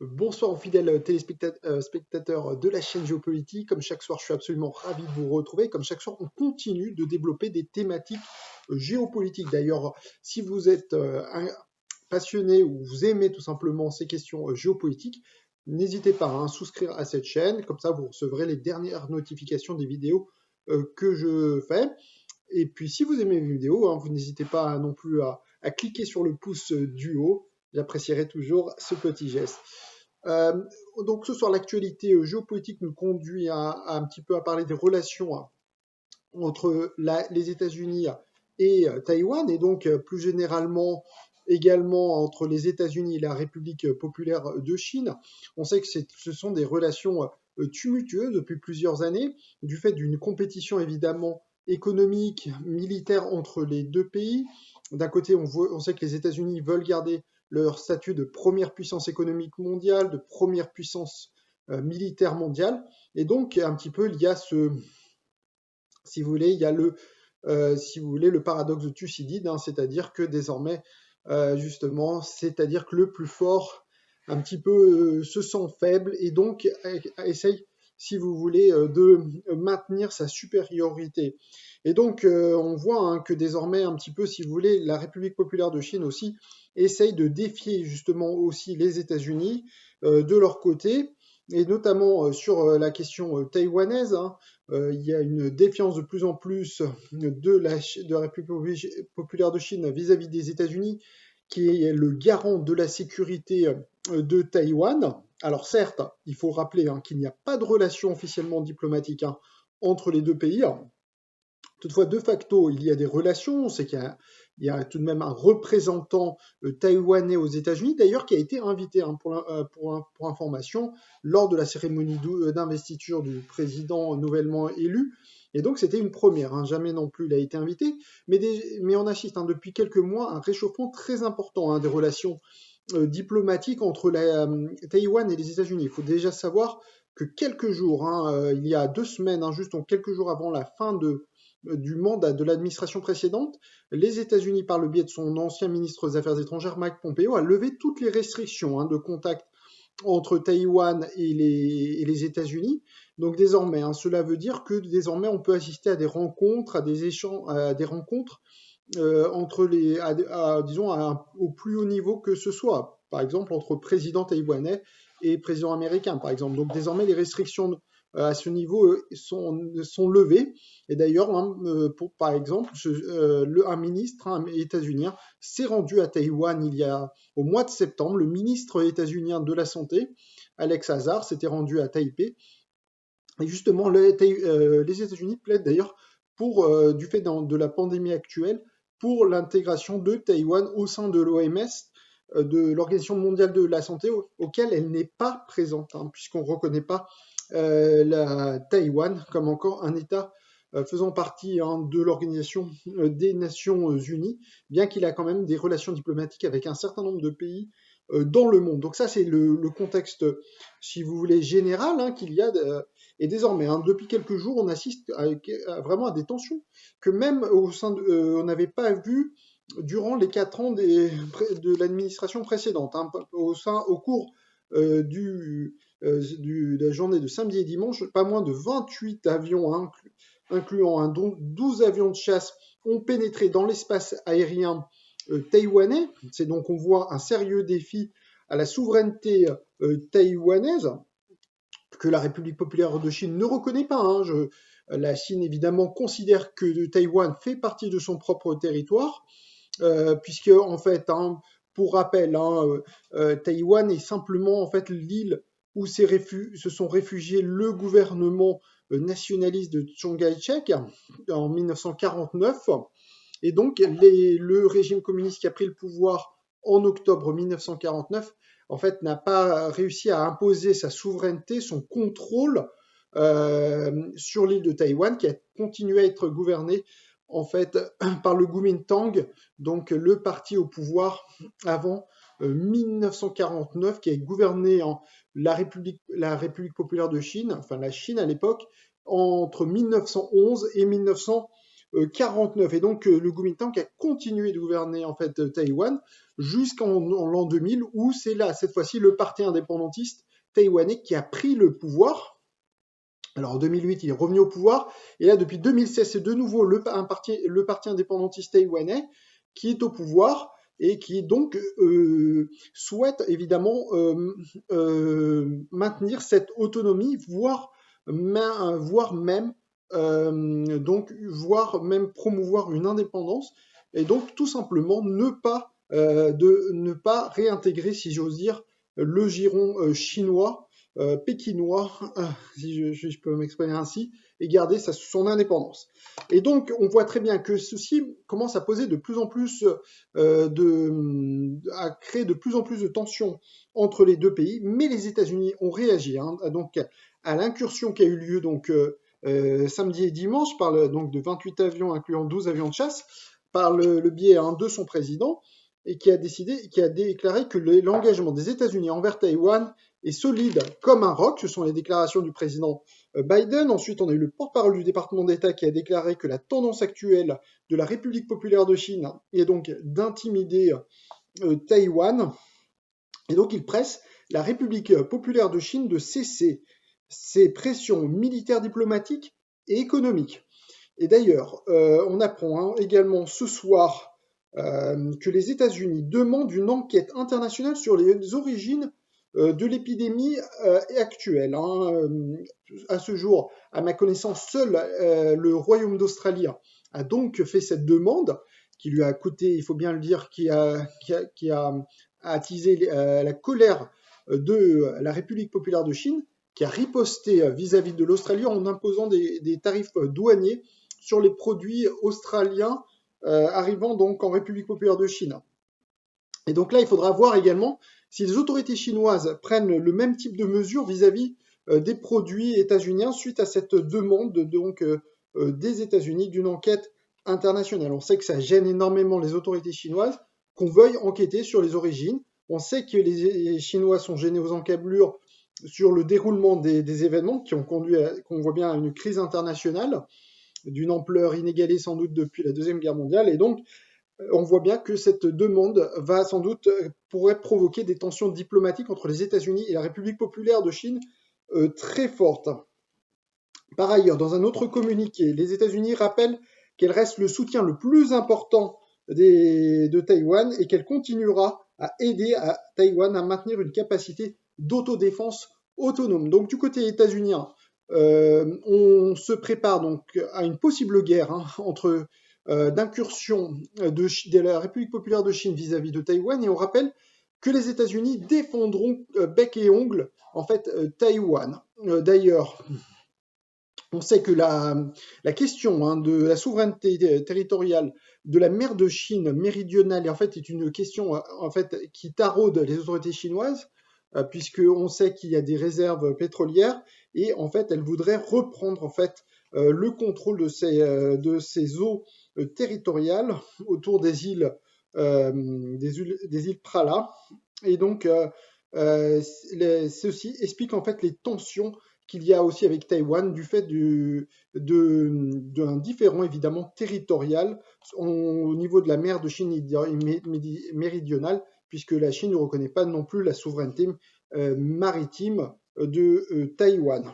Bonsoir aux fidèles téléspectateurs de la chaîne Géopolitique. Comme chaque soir, je suis absolument ravi de vous retrouver. Comme chaque soir, on continue de développer des thématiques géopolitiques. D'ailleurs, si vous êtes passionné ou vous aimez tout simplement ces questions géopolitiques, n'hésitez pas à souscrire à cette chaîne. Comme ça, vous recevrez les dernières notifications des vidéos que je fais. Et puis, si vous aimez mes vidéos, vous n'hésitez pas non plus à cliquer sur le pouce du haut. J'apprécierai toujours ce petit geste. Euh, donc ce soir, l'actualité géopolitique nous conduit à un petit peu à parler des relations entre les États-Unis et Taïwan, et donc plus généralement également entre les États-Unis et la République populaire de Chine. On sait que ce sont des relations tumultueuses depuis plusieurs années, du fait d'une compétition évidemment économique, militaire entre les deux pays. D'un côté, on sait que les États-Unis veulent garder leur statut de première puissance économique mondiale, de première puissance militaire mondiale, et donc un petit peu il y a si vous voulez, il y a si vous voulez, le paradoxe de Thucydide, c'est-à-dire que désormais, justement, c'est-à-dire que le plus fort, un petit peu, se sent faible et donc essaye, si vous voulez, de maintenir sa supériorité. Et donc, on voit que désormais, un petit peu, si vous voulez, la République populaire de Chine aussi essaye de défier justement aussi les États-Unis de leur côté, et notamment sur la question taïwanaise. Il y a une défiance de plus en plus de la République populaire de Chine vis-à-vis des États-Unis, qui est le garant de la sécurité de Taïwan. Alors certes, il faut rappeler qu'il n'y a pas de relation officiellement diplomatique entre les deux pays. Toutefois, de facto, il y a des relations. On sait qu'il y a tout de même un représentant taïwanais aux États-Unis, d'ailleurs, qui a été invité, pour information, lors de la cérémonie d'investiture du président nouvellement élu. Et donc, c'était une première. Jamais non plus il a été invité. Mais on assiste depuis quelques mois à un réchauffement très important des relations diplomatiques entre Taïwan et les États-Unis. Il faut déjà savoir que quelques jours, il y a 2 semaines, juste quelques jours avant la fin du mandat de l'administration précédente, les États-Unis, par le biais de son ancien ministre des Affaires étrangères, Mike Pompeo, a levé toutes les restrictions de contact entre Taïwan et les États-Unis. Donc désormais, cela veut dire que désormais on peut assister à des rencontres, à des échanges, à des rencontres entre disons au plus haut niveau que ce soit. Par exemple, entre président taïwanais et président américain, par exemple. Donc désormais, les restrictions à ce niveau sont levées. Et d'ailleurs, par exemple, un ministre états-unien s'est rendu à Taïwan au mois de septembre. Le ministre états-unien de la Santé, Alex Azar, s'était rendu à Taipei. Et justement, les États-Unis plaident d'ailleurs du fait de la pandémie actuelle, pour l'intégration de Taïwan au sein de l'OMS, de l'Organisation mondiale de la santé, auquel elle n'est pas présente, puisqu'on ne reconnaît pas la Taïwan comme encore un État faisant partie de l'Organisation des Nations Unies, bien qu'il a quand même des relations diplomatiques avec un certain nombre de pays dans le monde. Donc ça, c'est le contexte, si vous voulez, général qu'il y a. Et désormais, depuis quelques jours, on assiste vraiment à des tensions que même on n'avait pas vu durant les 4 ans de l'administration précédente. Au cours de la journée de samedi et dimanche, pas moins de 28 avions, incluant 12 avions de chasse, ont pénétré dans l'espace aérien taïwanais. C'est donc, on voit un sérieux défi à la souveraineté taïwanaise, que la République populaire de Chine ne reconnaît pas. La Chine, évidemment, considère que Taïwan fait partie de son propre territoire, puisque, en fait, pour rappel, Taïwan est simplement, en fait, l'île où se sont réfugiés le gouvernement nationaliste de Chiang Kai-shek en 1949. Et donc, le régime communiste qui a pris le pouvoir en octobre 1949, en fait, n'a pas réussi à imposer sa souveraineté, son contrôle sur l'île de Taïwan, qui a continué à être gouvernée, en fait, par le Kuomintang, donc le parti au pouvoir avant 1949, qui a gouverné la République populaire de Chine, enfin la Chine à l'époque, entre 1911 et 1949. 49. Et donc le Kuomintang a continué de gouverner en fait Taïwan jusqu'en l'an 2000, où c'est là cette fois-ci le parti indépendantiste taïwanais qui a pris le pouvoir. Alors en 2008, il est revenu au pouvoir, et là depuis 2016, c'est de nouveau le parti indépendantiste taïwanais qui est au pouvoir et qui donc souhaite évidemment maintenir cette autonomie, voire même voire même promouvoir une indépendance, et donc tout simplement ne pas réintégrer, si j'ose dire, le giron chinois, pékinois, si je peux m'exprimer ainsi, et garder son indépendance. Et donc, on voit très bien que ceci commence à poser de plus en plus, à créer de plus en plus de tensions entre les deux pays, mais les États-Unis ont réagi donc à l'incursion qui a eu lieu samedi et dimanche donc de 28 avions, incluant 12 avions de chasse, par le biais de son président, et qui a déclaré que l'engagement des États-Unis envers Taïwan est solide comme un roc. Ce sont les déclarations du président Biden. Ensuite, on a eu le porte-parole du département d'État qui a déclaré que la tendance actuelle de la République populaire de Chine est donc d'intimider Taïwan. Et donc, il presse la République populaire de Chine de cesser ses pressions militaires, diplomatiques et économiques. Et d'ailleurs, on apprend également ce soir que les États-Unis demandent une enquête internationale sur les origines de l'épidémie actuelle. À ce jour, à ma connaissance, seul le Royaume d'Australie a donc fait cette demande, qui lui a coûté, il faut bien le dire, qui a attisé la colère de la République populaire de Chine, qui a riposté vis-à-vis de l'Australie en imposant des tarifs douaniers sur les produits australiens arrivant donc en République populaire de Chine. Et donc là, il faudra voir également si les autorités chinoises prennent le même type de mesures vis-à-vis des produits états-uniens suite à cette demande des États-Unis d'une enquête internationale. On sait que ça gêne énormément les autorités chinoises qu'on veuille enquêter sur les origines. On sait que les Chinois sont gênés aux encablures sur le déroulement des événements qui ont conduit, qu'on voit bien, à une crise internationale d'une ampleur inégalée sans doute depuis la Deuxième Guerre mondiale. Et donc, on voit bien que cette demande va sans doute pourrait provoquer des tensions diplomatiques entre les États-Unis et la République populaire de Chine très fortes. Par ailleurs, dans un autre communiqué, les États-Unis rappellent qu'elle reste le soutien le plus important de Taïwan et qu'elle continuera à aider à Taïwan à maintenir une capacité d'autodéfense autonome. Donc du côté états-unien, on se prépare donc à une possible guerre entre d'incursion de la République populaire de Chine vis-à-vis de Taïwan, et on rappelle que les États-Unis défendront bec et ongle en fait Taïwan. D'ailleurs, on sait que la question de la souveraineté territoriale de la mer de Chine méridionale en fait, est une question en fait, qui taraude les autorités chinoises, puisqu'on sait qu'il y a des réserves pétrolières, et en fait, elles voudraient reprendre en fait, le contrôle de ces eaux territoriales autour des îles Prala. Et donc, ceci explique en fait les tensions qu'il y a aussi avec Taïwan du fait d'un différend évidemment territorial au niveau de la mer de Chine méridionale, puisque la Chine ne reconnaît pas non plus la souveraineté maritime de Taïwan.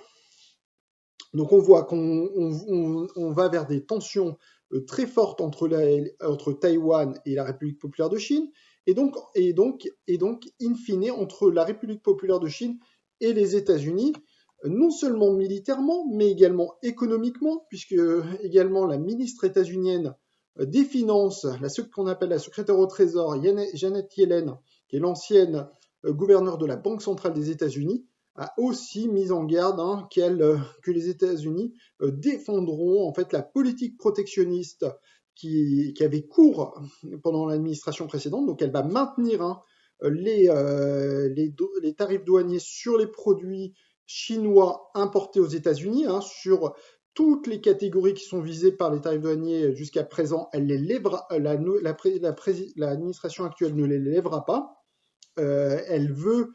Donc on voit qu'on va vers des tensions très fortes entre Taïwan et la République populaire de Chine, et donc, in fine, entre la République populaire de Chine et les États-Unis, non seulement militairement, mais également économiquement, puisque également la ministre états-unienne des Finances, ce qu'on appelle la secrétaire au Trésor, Janet Yellen, qui est l'ancienne gouverneure de la Banque centrale des États-Unis, a aussi mis en garde que les États-Unis défendront en fait la politique protectionniste qui avait cours pendant l'administration précédente. Donc elle va maintenir les tarifs douaniers sur les produits chinois importés aux États-Unis, sur toutes les catégories qui sont visées par les tarifs douaniers jusqu'à présent. Elle les lèvera, l'administration actuelle ne les lèvera pas. Elle veut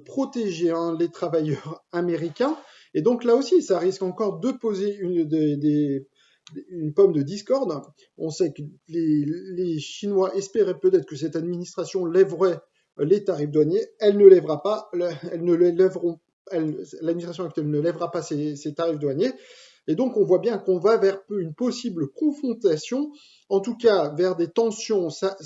protéger les travailleurs américains. Et donc là aussi, ça risque encore de poser une pomme de discorde. On sait que les Chinois espéraient peut-être que cette administration lèverait les tarifs douaniers. Elle ne lèvera pas, elles ne les lèveront, l'administration actuelle ne lèvera pas ces tarifs douaniers. Et donc, on voit bien qu'on va vers une possible confrontation, en tout cas vers des tensions, ça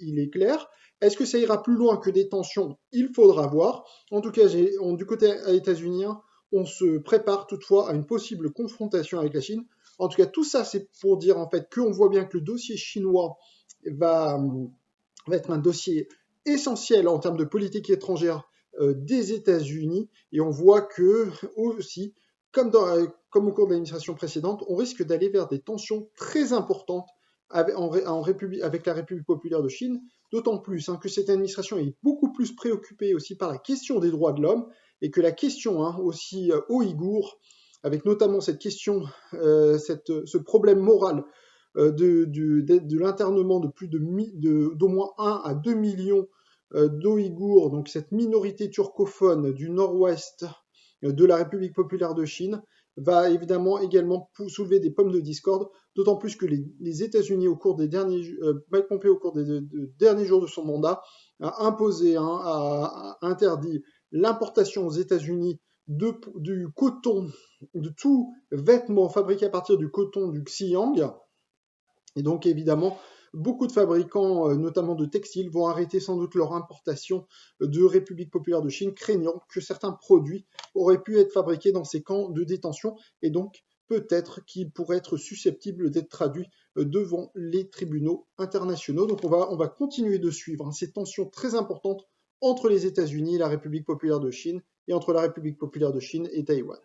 il est clair. Est-ce que ça ira plus loin que des tensions? Il faudra voir. En tout cas, du côté états-unien, on se prépare toutefois à une possible confrontation avec la Chine. En tout cas, tout ça, c'est pour dire en fait qu'on voit bien que le dossier chinois va, va être un dossier essentiel en termes de politique étrangère des États-Unis. Et on voit que aussi, comme au cours de l'administration précédente, on risque d'aller vers des tensions très importantes avec la République populaire de Chine, d'autant plus que cette administration est beaucoup plus préoccupée aussi par la question des droits de l'homme et que la question aussi ouïghour, avec notamment cette question, ce problème moral de l'internement de plus d'au moins 1 à 2 millions d'Ouïghours, donc cette minorité turcophone du nord-ouest de la République populaire de Chine, va évidemment également soulever des pommes de discorde, d'autant plus que les États-Unis, au cours des derniers, Mike Pompeo, au cours des derniers jours de son mandat, a imposé, a interdit l'importation aux États-Unis du coton, de tout vêtement fabriqué à partir du coton du Xinjiang. Et donc évidemment, beaucoup de fabricants, notamment de textiles, vont arrêter sans doute leur importation de République populaire de Chine, craignant que certains produits auraient pu être fabriqués dans ces camps de détention et donc peut-être qu'ils pourraient être susceptibles d'être traduits devant les tribunaux internationaux. Donc on va continuer de suivre ces tensions très importantes entre les États-Unis et la République populaire de Chine et entre la République populaire de Chine et Taïwan.